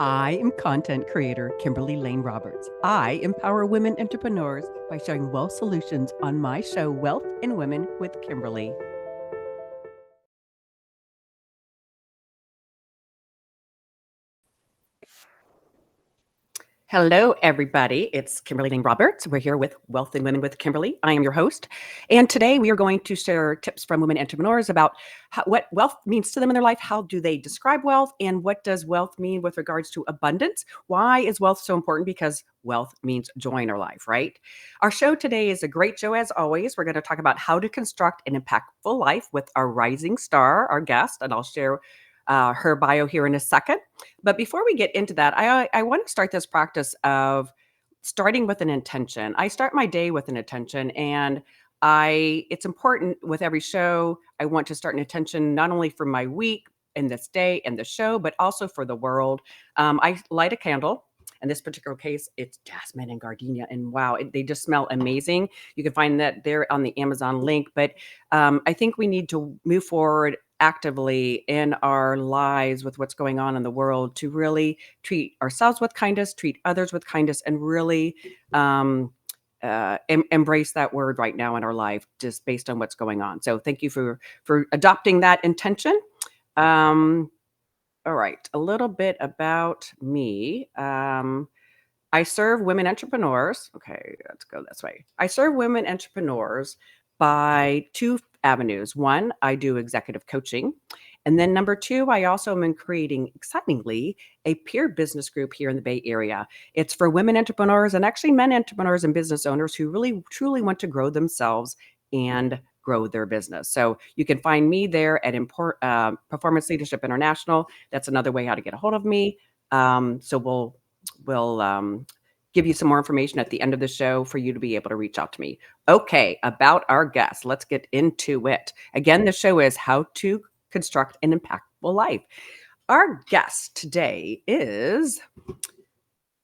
I am content creator Kimberly Lane Roberts. I empower women entrepreneurs by sharing wealth solutions on my show, Wealth and Women with Kimberly. Hello, everybody. It's Kimberly Lane Roberts. We're here with Wealth and Women with Kimberly. I am your host. And today we are going to share tips from women entrepreneurs about what wealth means to them in their life. How do they describe wealth? And what does wealth mean with regards to abundance? Why is wealth so important? Because wealth means joy in our life, right? Our show today is a great show, as always. We're going to talk about how to construct an impactful life with our rising star, our guest, and I'll share her bio here in a second. But before we get into that, I want to start this practice of starting with an intention. I start my day with an intention, and it's important with every show. I want to start an intention not only for my week and this day and the show, but also for the world. I light a candle. In this particular case, it's jasmine and gardenia, and wow, they just smell amazing. You can find that there on the Amazon link. But I think we need to move forward actively in our lives with what's going on in the world to really treat ourselves with kindness, treat others with kindness, and really embrace that word right now in our life, just based on what's going on. So thank you for adopting that intention. All right, a little bit about me. I serve women entrepreneurs. Okay, let's go this way. I serve women entrepreneurs by two avenues. One, I do executive coaching. And then number two, I also am creating, excitingly, a peer business group here in the Bay Area. It's for women entrepreneurs and actually men entrepreneurs and business owners who really, truly want to grow themselves and grow their business. So you can find me there at Performance Leadership International. That's another way how to get a hold of me. So we'll give you some more information at the end of the show for you to be able to reach out to me. Okay, about our guest, let's get into it. Again, the show is How to Construct an Impactful Life. Our guest today is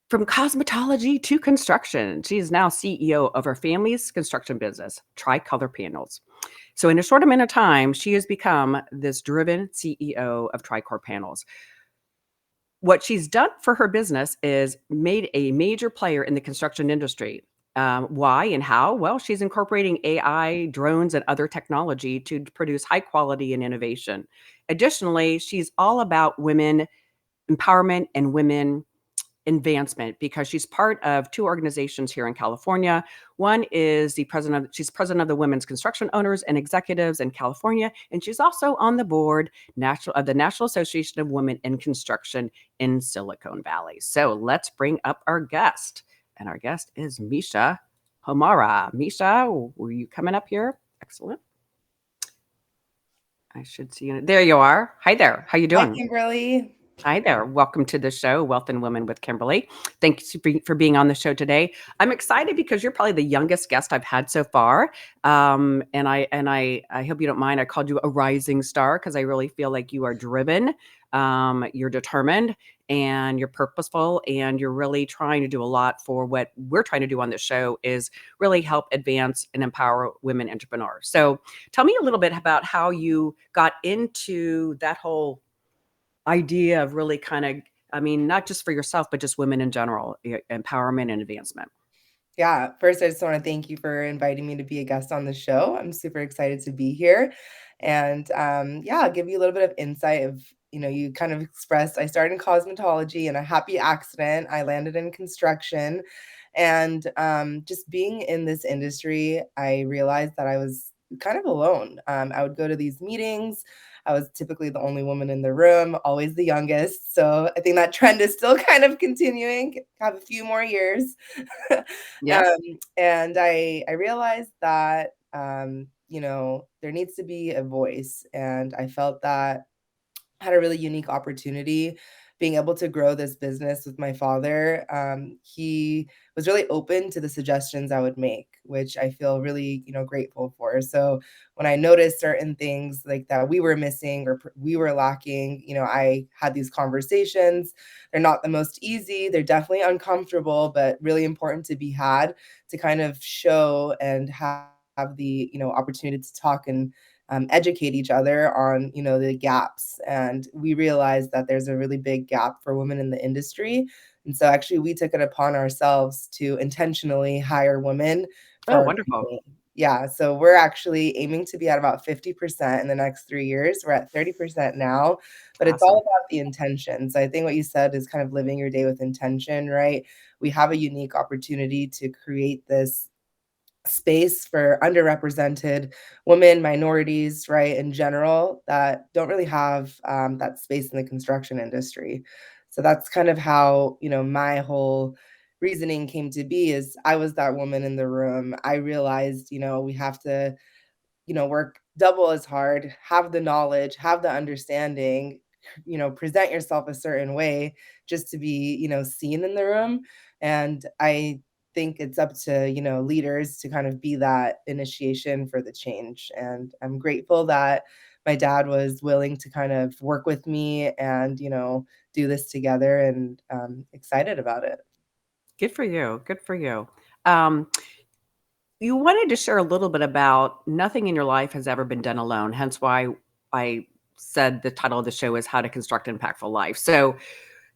from cosmetology to construction. She is now CEO of her family's construction business, TriCore Panels. So in a short amount of time, she has become this driven CEO of TriCore Panels. What she's done for her business is made a major player in the construction industry. Why and how? Well, she's incorporating AI, drones, and other technology to produce high quality and innovation. Additionally, she's all about women empowerment and women advancement because she's part of two organizations here in California. One is she's president of the Women's Construction Owners and Executives in California, and she's also on the board of the National Association of Women in Construction in Silicon Valley. So let's bring up our guest. And our guest is Misha Homara. Misha, were you coming up here? Excellent. I should see you. There you are. Hi there. How you Hi, doing? Kimberly. Hi there. Welcome to the show, Wealth and Women with Kimberly. Thanks for being on the show today. I'm excited because you're probably the youngest guest I've had so far. And I hope you don't mind. I called you a rising star because I really feel like you are driven, you're determined, and you're purposeful, and you're really trying to do a lot for what we're trying to do on this show is really help advance and empower women entrepreneurs. So tell me a little bit about how you got into that whole idea of really kind of, I mean, not just for yourself, but just women in general, empowerment and advancement. Yeah, first, I just want to thank you for inviting me to be a guest on the show. I'm super excited to be here. And yeah, I'll give you a little bit of insight of, you kind of expressed I started in cosmetology and a happy accident. I landed in construction. And just being in this industry, I realized that I was kind of alone. I would go to these meetings. I was typically the only woman in the room, always the youngest. So I think that trend is still kind of continuing, have a few more years. Yes. And I realized that, there needs to be a voice. And I felt that I had a really unique opportunity being able to grow this business with my father. He was really open to the suggestions I would make, which I feel really, grateful for. So when I noticed certain things like that we were missing or we were lacking, I had these conversations. They're not the most easy. They're definitely uncomfortable, but really important to be had to kind of show and have the, opportunity to talk and educate each other on, the gaps. And we realized that there's a really big gap for women in the industry. And so actually we took it upon ourselves to intentionally hire women for Oh, our wonderful. company. Yeah, so we're actually aiming to be at about 50% in the next 3 years. We're at 30% now, but it's all Awesome. about the intention. So I think what you said is kind of living your day with intention, right? We have a unique opportunity to create this space for underrepresented women, minorities, right, in general, that don't really have that space in the construction industry. So that's kind of how, my whole reasoning came to be is I was that woman in the room. I realized, we have to work double as hard, have the knowledge, have the understanding, present yourself a certain way just to be, seen in the room. And I think it's up to, leaders to kind of be that initiation for the change. And I'm grateful that my dad was willing to kind of work with me and, do this together, and excited about it. Good for you. Good for you. Um, you wanted to share a little bit about nothing in your life has ever been done alone, hence why I said the title of the show is How to Construct an Impactful Life. So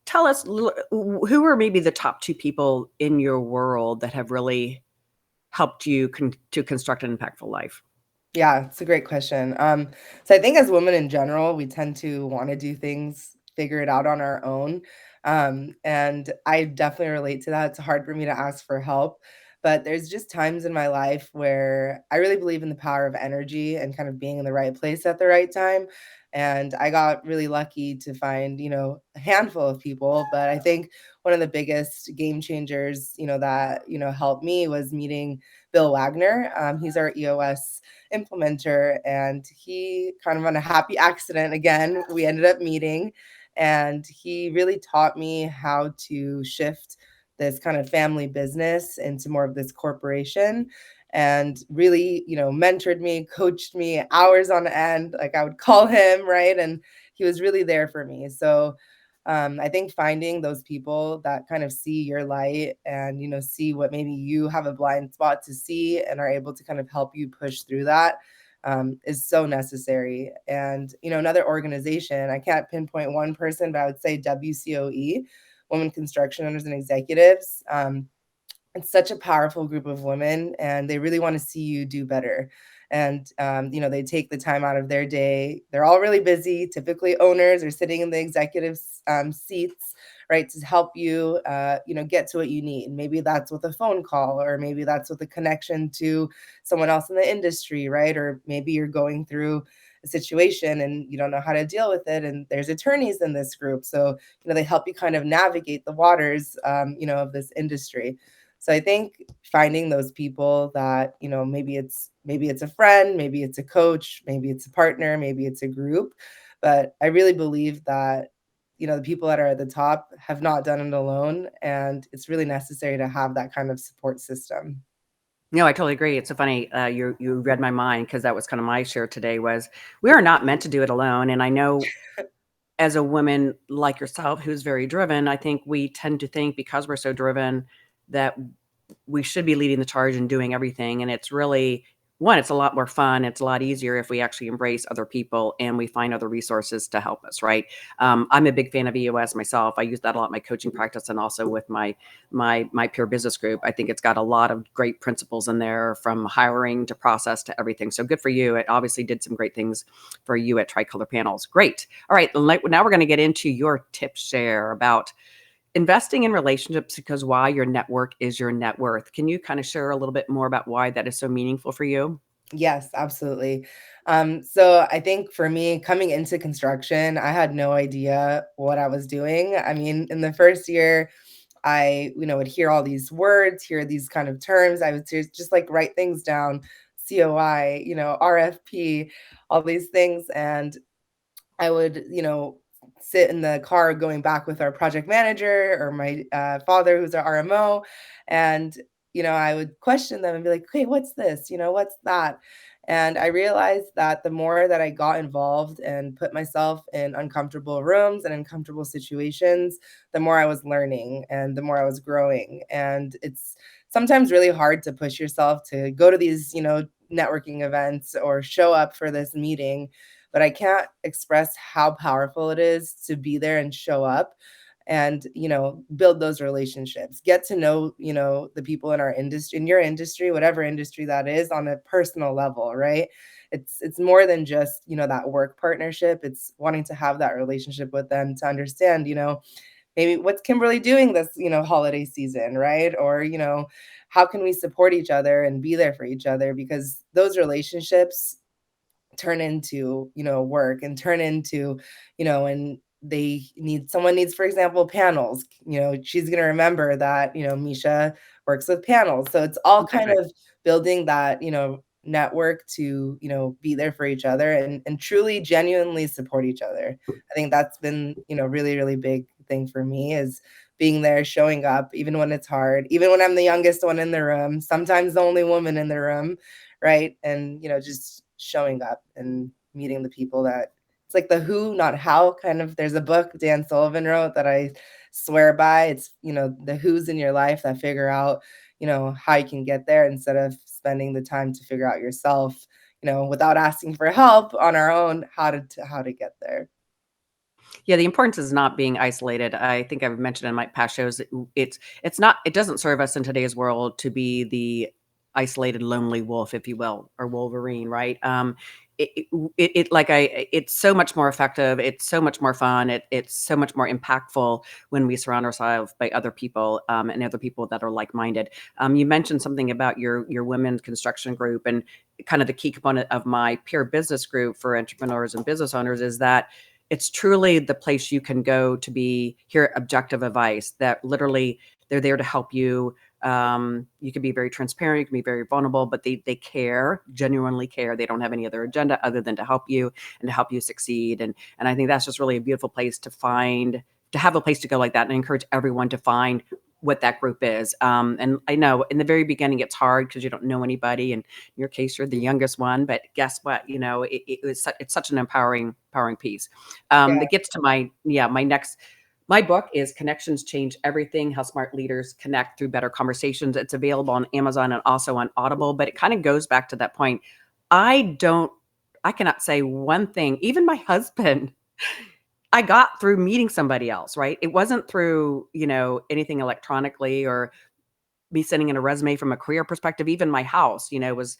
tell us who are maybe the top two people in your world that have really helped you to construct an impactful life? Yeah, it's a great question. So I think as women in general, we tend to want to do things, figure it out on our own. And I definitely relate to that. It's hard for me to ask for help, but there's just times in my life where I really believe in the power of energy and kind of being in the right place at the right time. And I got really lucky to find, a handful of people, but I think one of the biggest game changers, that, helped me was meeting Bill Wagner. He's our EOS implementer, and he kind of on a happy accident again we ended up meeting, and he really taught me how to shift this kind of family business into more of this corporation, and really, mentored me, coached me hours on end. Like, I would call him, right, and he was really there for me. So I think finding those people that kind of see your light and, see what maybe you have a blind spot to see and are able to kind of help you push through that, is so necessary. And, another organization, I can't pinpoint one person, but I would say WCOE, Women Construction Owners and Executives. It's such a powerful group of women, and they really want to see you do better. And they take the time out of their day. They're all really busy. Typically owners are sitting in the executive seats, right, to help you get to what you need. Maybe that's with a phone call, or maybe that's with a connection to someone else in the industry, right? Or maybe you're going through a situation and you don't know how to deal with it, and there's attorneys in this group, so they help you kind of navigate the waters of this industry. So I think finding those people that, maybe it's a friend, maybe it's a coach, maybe it's a partner, maybe it's a group, but I really believe that, the people that are at the top have not done it alone, and it's really necessary to have that kind of support system. No, I totally agree. It's so funny. You read my mind because that was kind of my share today. Was we are not meant to do it alone, and I know as a woman like yourself who's very driven, I think we tend to think because we're so driven that we should be leading the charge and doing everything. And it's really one, it's a lot more fun. It's a lot easier if we actually embrace other people and we find other resources to help us, right? I'm a big fan of EOS myself. I use that a lot in my coaching practice and also with my peer business group. I think it's got a lot of great principles in there, from hiring to process to everything. So good for you. It obviously did some great things for you at TriColor Panels. Great. All right. Now we're going to get into your tip share about investing in relationships, because why your network is your net worth. Can you kind of share a little bit more about why that is so meaningful for you? Yes, absolutely. So I think for me, coming into construction, I had no idea what I was doing. I mean, in the first year, I, would hear all these words, hear these kind of terms. I would just like write things down, COI, RFP, all these things. And I would, sit in the car going back with our project manager or my father, who's our RMO, and I would question them and be like, "Okay, what's this? What's that?" And I realized that the more that I got involved and put myself in uncomfortable rooms and uncomfortable situations, the more I was learning and the more I was growing. And it's sometimes really hard to push yourself to go to these, networking events or show up for this meeting, but I can't express how powerful it is to be there and show up and, build those relationships. Get to know, the people in our industry, in your industry, whatever industry that is, on a personal level, right? It's more than just, that work partnership. It's wanting to have that relationship with them to understand, maybe what's Kimberly doing this, holiday season, right? Or, how can we support each other and be there for each other? Because those relationships turn into, work and turn into, and they need someone needs, for example, panels. She's going to remember that, Misha works with panels. So it's all Right, kind right. of building that, network to, be there for each other and truly genuinely support each other. I think that's been, really, really big thing for me is being there, showing up, even when it's hard, even when I'm the youngest one in the room, sometimes the only woman in the room, right? And, just showing up and meeting the people that it's like the who, not how kind of. There's a book Dan Sullivan wrote that I swear by. It's, the who's in your life that figure out, how you can get there instead of spending the time to figure out yourself, without asking for help on our own, how to get there. Yeah, the importance is not being isolated. I think I've mentioned in my past shows that it's not it doesn't serve us in today's world to be the isolated lonely wolf, if you will, or Wolverine, right? It's so much more effective. It's so much more fun. It's so much more impactful when we surround ourselves by other people and other people that are like minded. You mentioned something about your women's construction group, and kind of the key component of my peer business group for entrepreneurs and business owners is that it's truly the place you can go to hear objective advice that literally they're there to help you. You can be very transparent, you can be very vulnerable, but they care, genuinely care. They don't have any other agenda other than to help you and to help you succeed. And I think that's just really a beautiful place to have a place to go like that, and I encourage everyone to find what that group is. And I know in the very beginning it's hard because you don't know anybody, and in your case you're the youngest one, but guess what? It's such an empowering piece. Yeah. That gets to my book is Connections Change Everything: How Smart Leaders Connect Through Better Conversations. It's available on Amazon and also on Audible, but it kind of goes back to that point. I don't I cannot say one thing, even my husband, I got through meeting somebody else, right? It wasn't through, anything electronically or me sending in a resume from a career perspective. Even my house, was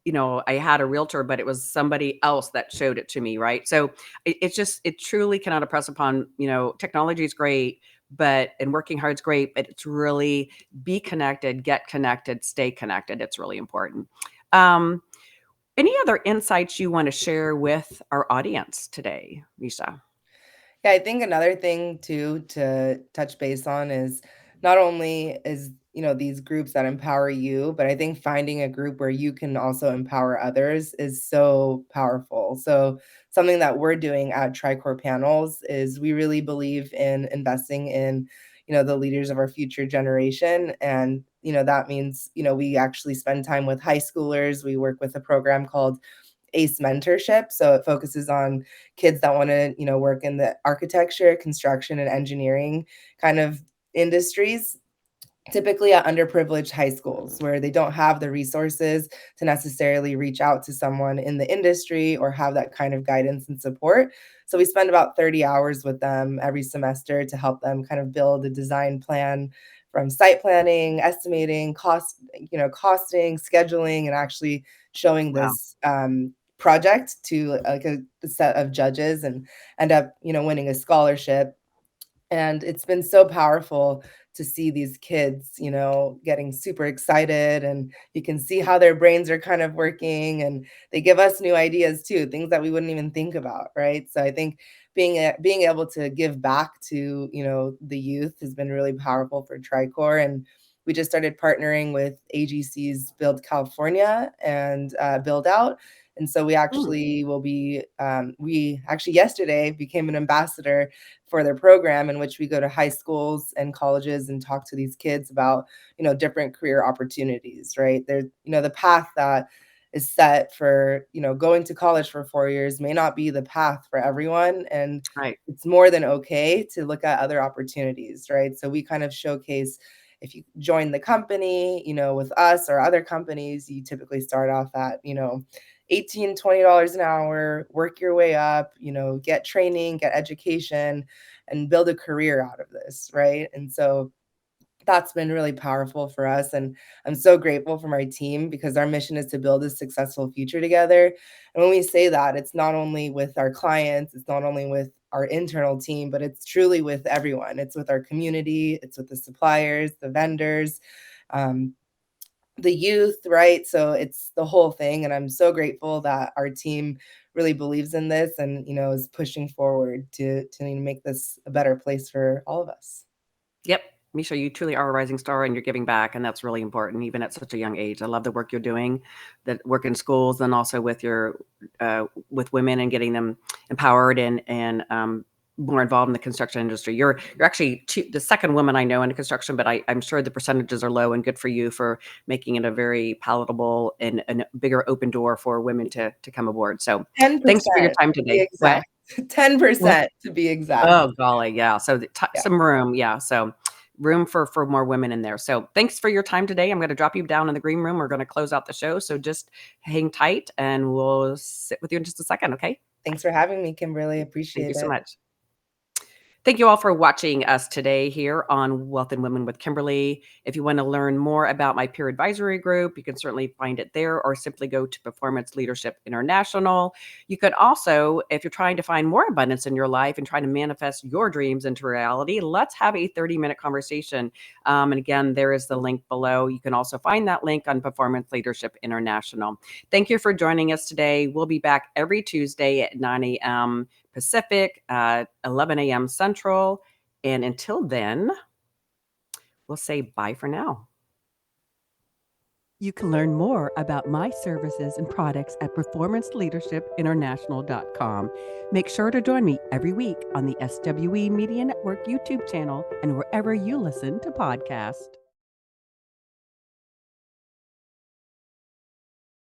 I had a realtor, but it was somebody else that showed it to me, right? So it truly cannot impress upon, technology is great, and working hard is great, but it's really be connected, get connected, stay connected. It's really important. Um, any other insights you want to share with our audience today, Misha? Yeah, I think another thing too to touch base on is not only is, these groups that empower you, but I think finding a group where you can also empower others is so powerful. So something that we're doing at TriCore Panels is we really believe in investing in, the leaders of our future generation. And, that means, we actually spend time with high schoolers. We work with a program called ACE mentorship. So it focuses on kids that want to, work in the architecture, construction, and engineering kind of industries, typically at underprivileged high schools where they don't have the resources to necessarily reach out to someone in the industry or have that kind of guidance and support. So we spend about 30 hours with them every semester to help them kind of build a design plan from site planning, estimating, costing, scheduling, and actually showing Wow. this project to like a set of judges and end up, winning a scholarship. And it's been so powerful to see these kids, getting super excited, and you can see how their brains are kind of working, and they give us new ideas too, things that we wouldn't even think about, right? So I think being able to give back to, the youth has been really powerful for TriCore. And we just started partnering with AGC's Build California and Build Out. And so Mm. we actually yesterday became an ambassador for their program, in which we go to high schools and colleges and talk to these kids about, different career opportunities, right? There's, the path that is set for, going to college for 4 years may not be the path for everyone, and Right. it's more than okay to look at other opportunities, right? So we kind of showcase if you join the company, with us or other companies, you typically start off at, 18, $20 an hour, work your way up, get training, get education, and build a career out of this, right? And so that's been really powerful for us, and I'm so grateful for my team because our mission is to build a successful future together. And when we say that, it's not only with our clients, it's not only with our internal team, but it's truly with everyone. It's with our community, it's with the suppliers, the vendors, um, the youth, right? So it's the whole thing, and I'm so grateful that our team really believes in this and, is pushing forward to make this a better place for all of us. Yep. Misha, you truly are a rising star and you're giving back, and that's really important, even at such a young age. I love the work you're doing, that work in schools, and also with your with women and getting them empowered and more involved in the construction industry. You're actually the second woman I know in construction, but I'm sure the percentages are low, and good for you for making it a very palatable and a bigger open door for women to come aboard. So thanks for your 10% time to be today. What? exact. 10% to be exact. Oh, golly, yeah. So Yeah. some room, yeah. So room for more women in there. So thanks for your time today. I'm going to drop you down in the green room. We're going to close out the show. So just hang tight, and we'll sit with you in just a second. Okay. Thanks for having me, Kimberly. Thank you Appreciate so it. much. Thank you all for watching us today here on Wealth and Women with Kimberly. If you want to learn more about my peer advisory group, you can certainly find it there, or simply go to Performance Leadership International. You could also, if you're trying to find more abundance in your life and trying to manifest your dreams into reality, let's have a 30-minute conversation. And again, there is the link below. You can also find that link on Performance Leadership International. Thank you for joining us today. We'll be back every Tuesday at 9 a.m. Pacific, 11 a.m. Central. And until then, we'll say bye for now. You can learn more about my services and products at performanceleadershipinternational.com. Make sure to join me every week on the SWE Media Network YouTube channel and wherever you listen to podcasts.